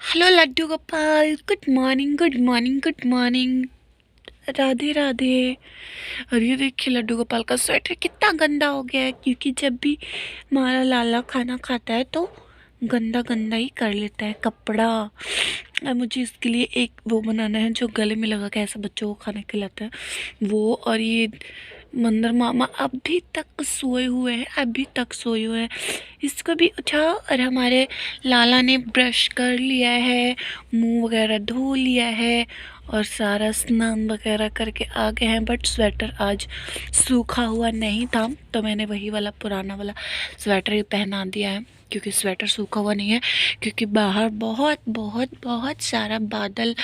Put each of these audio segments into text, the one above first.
Hello Laddu Gopal, good morning good morning good morning. Radhe Radhe. और ये देखिए लड्डू गोपाल का स्वेटर कितना गंदा हो गया है, क्योंकि जब भी हमारा लाला खाना खाता है तो गंदा गंदा ही कर लेता है कपड़ा। और मुझे इसके लिए एक वो बनाना है जो गले में लगा के ऐसा बच्चों को खाना खिलाता है वो। और ये मंदर मामा अभी तक सोए हुए हैं, अभी तक सोए हुए हैं। इसको भी उठाओ। और हमारे लाला ने ब्रश कर लिया है, मुंह वगैरह धो लिया है और सारा स्नान वगैरह करके आ गए हैं। बट स्वेटर आज सूखा हुआ नहीं था तो मैंने वही वाला पुराना वाला स्वेटर ही पहना दिया है, क्योंकि स्वेटर सूखा हुआ नहीं है, क्योंकि बाहर बहुत बहुत बहुत सारा बादल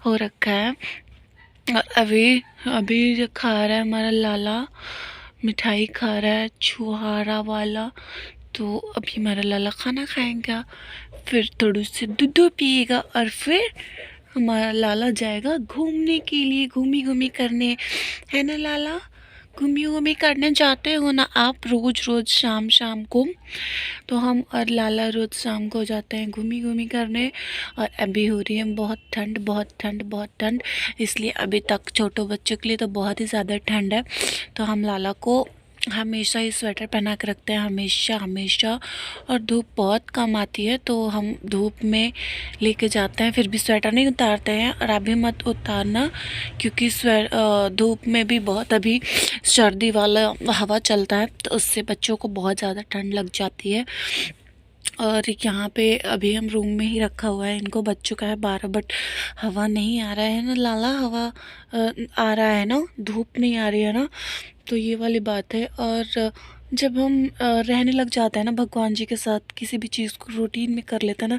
हो रखा है। और अभी अभी जो खा रहा है हमारा लाला, मिठाई खा रहा है छुहारा वाला। तो अभी हमारा लाला खाना खाएगा, फिर थोड़ी सी दूध पिएगा और फिर हमारा लाला जाएगा घूमने के लिए, घूमी घूमी करने। है ना लाला? घूमी घूमी करने जाते हो ना आप रोज रोज शाम शाम को। तो हम और लाला रोज शाम को जाते हैं घूमी घूमी करने। और अभी हो रही है बहुत ठंड, बहुत ठंड, बहुत ठंड। इसलिए अभी तक छोटों बच्चों के लिए तो बहुत ही ज़्यादा ठंड है। तो हम लाला को हमेशा ही स्वेटर पहना के रखते हैं, हमेशा हमेशा। और धूप बहुत कम आती है तो हम धूप में लेके जाते हैं, फिर भी स्वेटर नहीं उतारते हैं। और अभी मत उतारना, क्योंकि धूप में भी बहुत अभी सर्दी वाला हवा चलता है तो उससे बच्चों को बहुत ज़्यादा ठंड लग जाती है। और यहाँ पे अभी हम रूम में ही रखा हुआ है, इनको बज चुका है 12, बट हवा नहीं आ रहा है ना लाला, हवा आ रहा है ना, धूप नहीं आ रही है ना। तो ये वाली बात है। और जब हम रहने लग जाते हैं ना भगवान जी के साथ, किसी भी चीज़ को रूटीन में कर लेते हैं ना,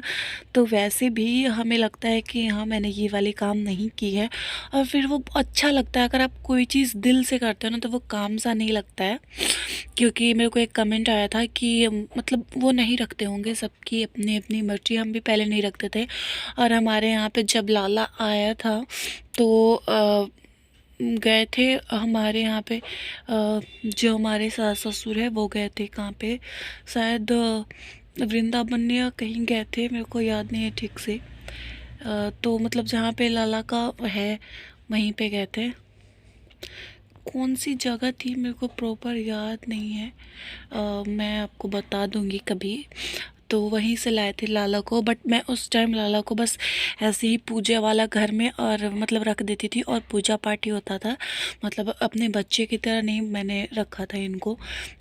तो वैसे भी हमें लगता है कि हाँ मैंने ये वाली काम नहीं की है। और फिर वो अच्छा लगता है, अगर आप कोई चीज़ दिल से करते हो ना तो वो काम सा नहीं लगता है। क्योंकि मेरे को एक कमेंट आया था कि मतलब वो नहीं रखते होंगे, सबकी अपनी अपनी मर्जी, हम भी पहले नहीं रखते थे। और हमारे यहाँ पे जब लाला आया था तो गए थे हमारे यहाँ पे, जो हमारे सास ससुर है वो गए थे कहाँ पे, शायद वृंदावन या कहीं गए थे, मेरे को याद नहीं है ठीक से। तो मतलब जहाँ पे लाला का है वहीं पे गए थे। कौन सी जगह थी मेरे को प्रॉपर याद नहीं है, मैं आपको बता दूंगी कभी। तो वहीं से लाए थे लाला को, बट मैं उस टाइम लाला को बस ऐसे ही पूजा वाला घर में और मतलब रख देती थी और पूजा पाठ ही होता था, मतलब अपने बच्चे की तरह नहीं मैंने रखा था इनको।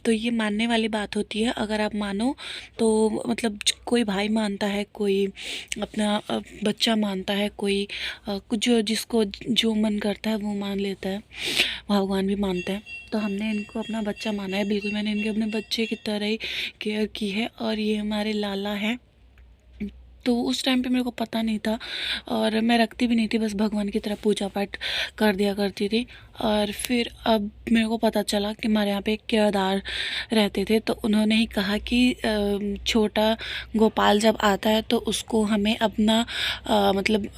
तो ये मानने वाली बात होती है, अगर आप मानो तो मतलब कोई भाई मानता है, कोई अपना बच्चा मानता है, कोई कुछ जो जिसको जो मन करता है वो मान लेता है, भगवान भी मानते हैं। तो हमने इनको अपना बच्चा माना है, बिल्कुल मैंने इनके अपने बच्चे की तरह ही केयर की है। और ये हमारे लाला हैं। तो उस टाइम पे मेरे को पता नहीं था और मैं रखती भी नहीं थी, बस भगवान की तरह पूजा पाठ कर दिया करती थी। और फिर अब मेरे को पता चला कि हमारे यहाँ पे एक किराएदार रहते थे, तो उन्होंने ही कहा कि छोटा गोपाल जब आता है तो उसको हमें अपना मतलब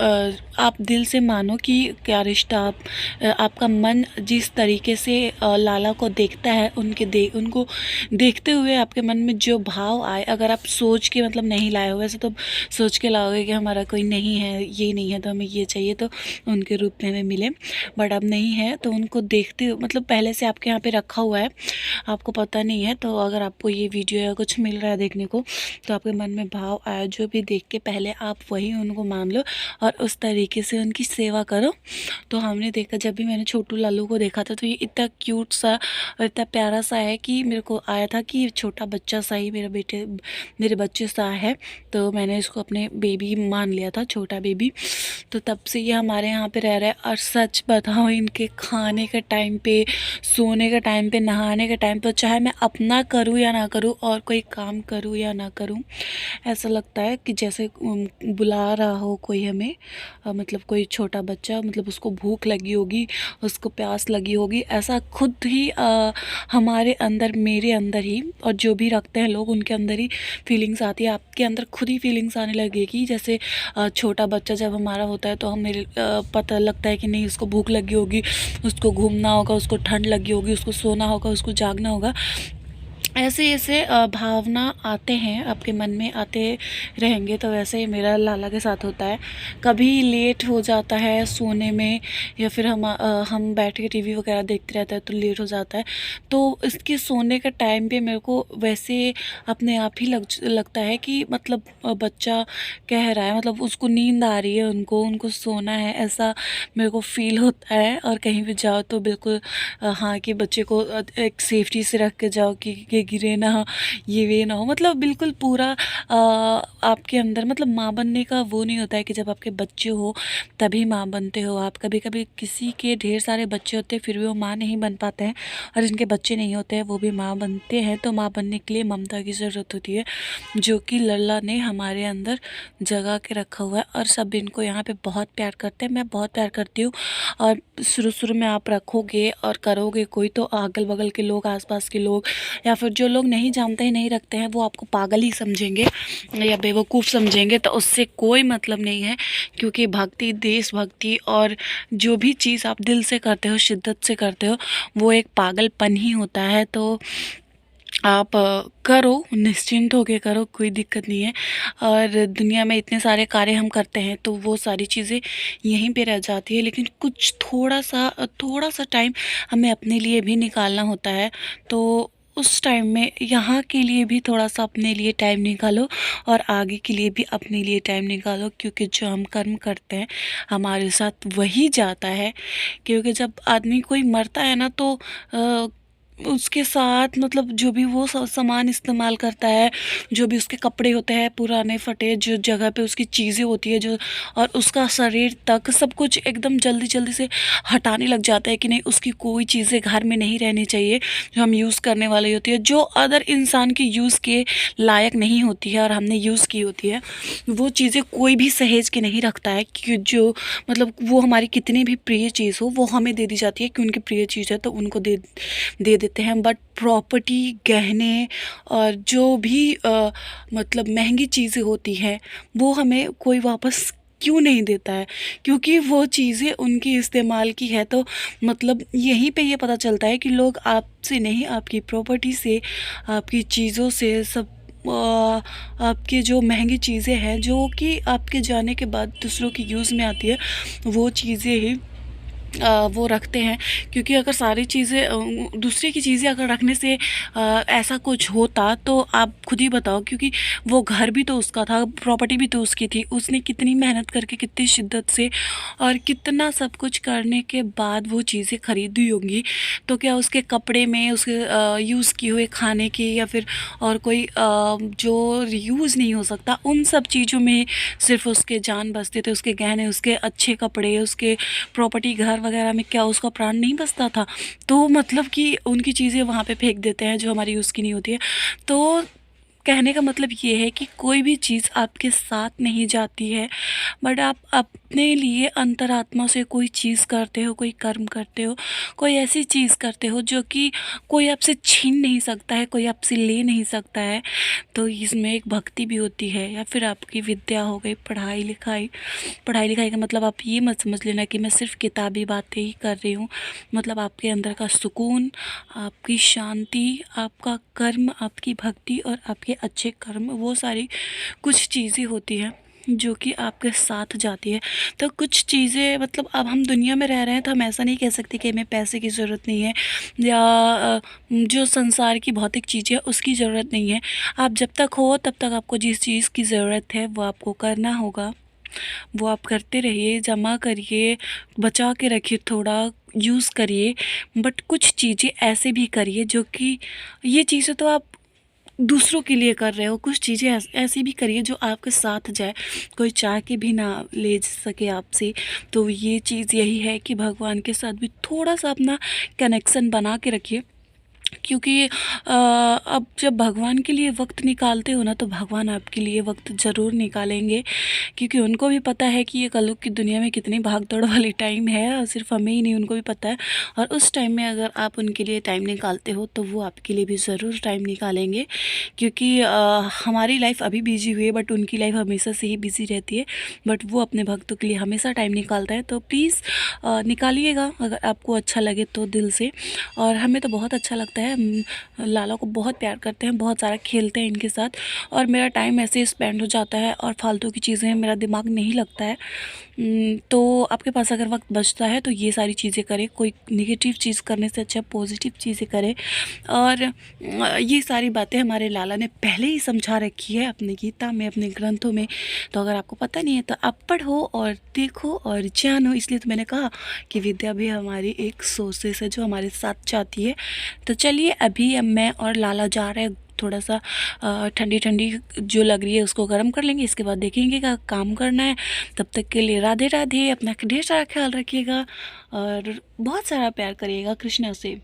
आप दिल से मानो कि क्या रिश्ता आप आपका मन जिस तरीके से लाला को देखता है, उनको देखते हुए आपके मन में जो भाव आए, अगर आप सोच के मतलब नहीं लाए हो, वैसे तो सोच के लाओगे कि हमारा कोई नहीं है, ये नहीं है तो हमें ये चाहिए, तो उनके रूप में हमें मिले। बट अब नहीं है तो उनको देखते हुए मतलब पहले से आपके यहाँ पे रखा हुआ है, आपको पता नहीं है। तो अगर आपको ये वीडियो या कुछ मिल रहा है देखने को, तो आपके मन में भाव आया जो भी देख के, पहले आप वही उनको मान लो और उस तरीके से उनकी सेवा करो। तो हमने देखा, जब भी मैंने छोटू लालू को देखा था तो ये इतना क्यूट सा और इतना प्यारा सा है कि मेरे को आया था कि छोटा बच्चा सा ही मेरे बच्चे सा है। तो मैंने इसको अपने बेबी मान लिया था, छोटा बेबी। तो तब से ये हमारे यहाँ पे रह रहा है। और सच बताओ, इनके खाने के टाइम पे, सोने के टाइम पे, नहाने के टाइम पे, चाहे मैं अपना करूँ या ना करूँ और कोई काम करूँ या ना करूँ, ऐसा लगता है कि जैसे बुला रहा हो कोई हमें। मतलब कोई छोटा बच्चा, मतलब उसको भूख लगी होगी, उसको प्यास लगी होगी, ऐसा खुद ही हमारे अंदर, मेरे अंदर ही, और जो भी रखते हैं लोग उनके अंदर ही फीलिंग्स आती है। आपके अंदर खुद ही फीलिंग्स आने लगेगी। जैसे छोटा बच्चा जब हमारा होता है तो हम मेरे पता लगता है कि नहीं उसको भूख लगी होगी, उसको घूमना होगा, उसको ठंड लगी होगी, उसको सोना होगा, उसको जागना होगा। ऐसे ऐसे भावना आते हैं, आपके मन में आते रहेंगे। तो वैसे ही मेरा लाला के साथ होता है। कभी लेट हो जाता है सोने में, या फिर हम बैठ के टीवी वगैरह देखते रहते हैं तो लेट हो जाता है। तो इसके सोने का टाइम पे मेरे को वैसे अपने आप ही लगता है कि मतलब बच्चा कह रहा है, मतलब उसको नींद आ रही है, उनको उनको सोना है, ऐसा मेरे को फील होता है। और कहीं भी जाओ तो बिल्कुल हाँ, कि बच्चे को एक सेफ्टी से रख के जाओ कि गिरे ना, ये वे ना हो। मतलब बिल्कुल पूरा आपके अंदर, मतलब माँ बनने का वो नहीं होता है कि जब आपके बच्चे हो तभी माँ बनते हो आप। कभी कभी किसी के ढेर सारे बच्चे होते हैं फिर भी वो माँ नहीं बन पाते हैं, और जिनके बच्चे नहीं होते हैं वो भी माँ बनते हैं। तो माँ बनने के लिए ममता की ज़रूरत होती है, जो कि लल्ला ने हमारे अंदर जगा के रखा हुआ है। और सब इनको यहाँ पे बहुत प्यार करते हैं, मैं बहुत प्यार करती हूँ। और शुरू शुरू में आप रखोगे और करोगे कोई, तो अगल बगल के लोग, आसपास के लोग, या फिर जो लोग नहीं जानते हैं, नहीं रखते हैं, वो आपको पागल ही समझेंगे या बेवकूफ़ समझेंगे। तो उससे कोई मतलब नहीं है, क्योंकि भक्ति, देशभक्ति और जो भी चीज़ आप दिल से करते हो, शिद्दत से करते हो, वो एक पागलपन ही होता है। तो आप करो, निश्चिंत होके करो, कोई दिक्कत नहीं है। और दुनिया में इतने सारे कार्य हम करते हैं तो वो सारी चीज़ें यहीं पे रह जाती है, लेकिन कुछ थोड़ा सा टाइम हमें अपने लिए भी निकालना होता है। तो उस टाइम में यहाँ के लिए भी थोड़ा सा अपने लिए टाइम निकालो, और आगे के लिए भी अपने लिए टाइम निकालो, क्योंकि जो हम कर्म करते हैं हमारे साथ वही जाता है। क्योंकि जब आदमी कोई मरता है ना, तो उसके साथ मतलब जो भी वो सामान इस्तेमाल करता है, जो भी उसके कपड़े होते हैं पुराने फटे, जो जगह पे उसकी चीज़ें होती है, जो और उसका शरीर तक सब कुछ एकदम जल्दी जल्दी से हटाने लग जाता है कि नहीं, उसकी कोई चीज़ें घर में नहीं रहनी चाहिए जो हम यूज़ करने वाली होती है, जो अदर इंसान के यूज़ के लायक नहीं होती है और हमने यूज़ की होती है। वो चीज़ें कोई भी सहेज के नहीं रखता है, कि जो मतलब वो हमारी कितनी भी प्रिय चीज़ हो वो हमें दे दी जाती है कि उनकी प्रिय चीज़ है तो उनको दे दे देते हैं। बट प्रॉपर्टी, गहने और जो भी मतलब महंगी चीज़ें होती हैं, वो हमें कोई वापस क्यों नहीं देता है? क्योंकि वो चीज़ें उनकी इस्तेमाल की है। तो मतलब यहीं पे ये पता चलता है कि लोग आपसे नहीं, आपकी प्रॉपर्टी से, आपकी चीज़ों से, सब आपकी जो महंगी चीज़ें हैं जो कि आपके जाने के बाद दूसरों की यूज़ में आती है, वो चीज़ें ही वो रखते हैं। क्योंकि अगर सारी चीज़ें दूसरे की चीज़ें अगर रखने से ऐसा कुछ होता तो आप खुद ही बताओ। क्योंकि वो घर भी तो उसका था, प्रॉपर्टी भी तो उसकी थी, उसने कितनी मेहनत करके, कितनी शिद्दत से और कितना सब कुछ करने के बाद वो चीज़ें खरीदी होंगी। तो क्या उसके कपड़े में, उसके यूज़ किए हुए खाने की, या फिर और कोई जो यूज़ नहीं हो सकता, उन सब चीज़ों में सिर्फ उसके जान बसते थे, उसके गहने, उसके अच्छे कपड़े, उसके प्रॉपर्टी, घर वगैरह में क्या उसका प्राण नहीं बचता था? तो मतलब कि उनकी चीज़ें वहाँ पे फेंक देते हैं जो हमारी यूज़ की नहीं होती है। तो कहने का मतलब ये है कि कोई भी चीज़ आपके साथ नहीं जाती है, बट आप अपने लिए अंतरात्मा से कोई चीज़ करते हो, कोई कर्म करते हो, कोई ऐसी चीज़ करते हो जो कि कोई आपसे छीन नहीं सकता है, कोई आपसे ले नहीं सकता है। तो इसमें एक भक्ति भी होती है। या फिर आपकी विद्या हो गई, पढ़ाई लिखाई। पढ़ाई लिखाई का मतलब आप ये मत समझ लेना कि मैं सिर्फ किताबी बातें ही कर रही हूँ। मतलब आपके अंदर का सुकून, आपकी शांति, आपका कर्म, आपकी भक्ति और आपके अच्छे कर्म, वो सारी कुछ चीज़ें होती हैं जो कि आपके साथ जाती है। तो कुछ चीज़ें, मतलब अब हम दुनिया में रह रहे हैं तो हम ऐसा नहीं कह सकते कि हमें पैसे की ज़रूरत नहीं है, या जो संसार की भौतिक चीज़ें हैं उसकी ज़रूरत नहीं है। आप जब तक हो तब तक आपको जिस चीज़ की ज़रूरत है वो आपको करना होगा। वो आप करते रहिए, जमा करिए, बचा के रखिए, थोड़ा यूज़ करिए। बट कुछ चीज़ें ऐसे भी करिए जो कि, ये चीज़ें तो आप दूसरों के लिए कर रहे हो, कुछ चीज़ें ऐसी भी करिए जो आपके साथ जाए, कोई चाह के भी ना ले सके आपसे। तो ये चीज़ यही है कि भगवान के साथ भी थोड़ा सा अपना कनेक्शन बना के रखिए। क्योंकि अब जब भगवान के लिए वक्त निकालते हो ना, तो भगवान आपके लिए वक्त ज़रूर निकालेंगे। क्योंकि उनको भी पता है कि ये कलयुग की दुनिया में कितनी भाग दौड़ वाली टाइम है, और सिर्फ हमें ही नहीं, उनको भी पता है। और उस टाइम में अगर आप उनके लिए टाइम निकालते हो तो वो आपके लिए भी ज़रूर टाइम निकालेंगे। क्योंकि हमारी लाइफ अभी बिजी हुई है, बट उनकी लाइफ हमेशा से ही बिजी रहती है। बट वो अपने भक्तों के लिए हमेशा टाइम निकालता है। तो प्लीज़ निकालिएगा, अगर आपको अच्छा लगे तो, दिल से। और हमें तो बहुत अच्छा लगता है लगता है। लाला को बहुत प्यार करते हैं, बहुत सारा खेलते हैं इनके साथ, और मेरा टाइम ऐसे स्पेंड हो जाता है और फालतू की चीज़ें मेरा दिमाग नहीं लगता है। तो आपके पास अगर वक्त बचता है तो ये सारी चीज़ें करें, कोई नेगेटिव चीज़ करने से अच्छा पॉजिटिव चीज़ें करें। और ये सारी बातें हमारे लाला ने पहले ही समझा रखी है अपनी गीता में, अपने ग्रंथों में। तो अगर आपको पता नहीं है तो आप पढ़ो और देखो और जानो। इसलिए तो मैंने कहा कि विद्या भी हमारी एक सोर्सेस है जो हमारे साथ जाती है। तो चलिए अभी अब मैं और लाला जा रहे हैं, थोड़ा सा ठंडी ठंडी जो लग रही है उसको गर्म कर लेंगे, इसके बाद देखेंगे क्या काम करना है। तब तक के लिए राधे राधे, अपना ढेर सारा ख्याल रखिएगा और बहुत सारा प्यार करिएगा कृष्णा से।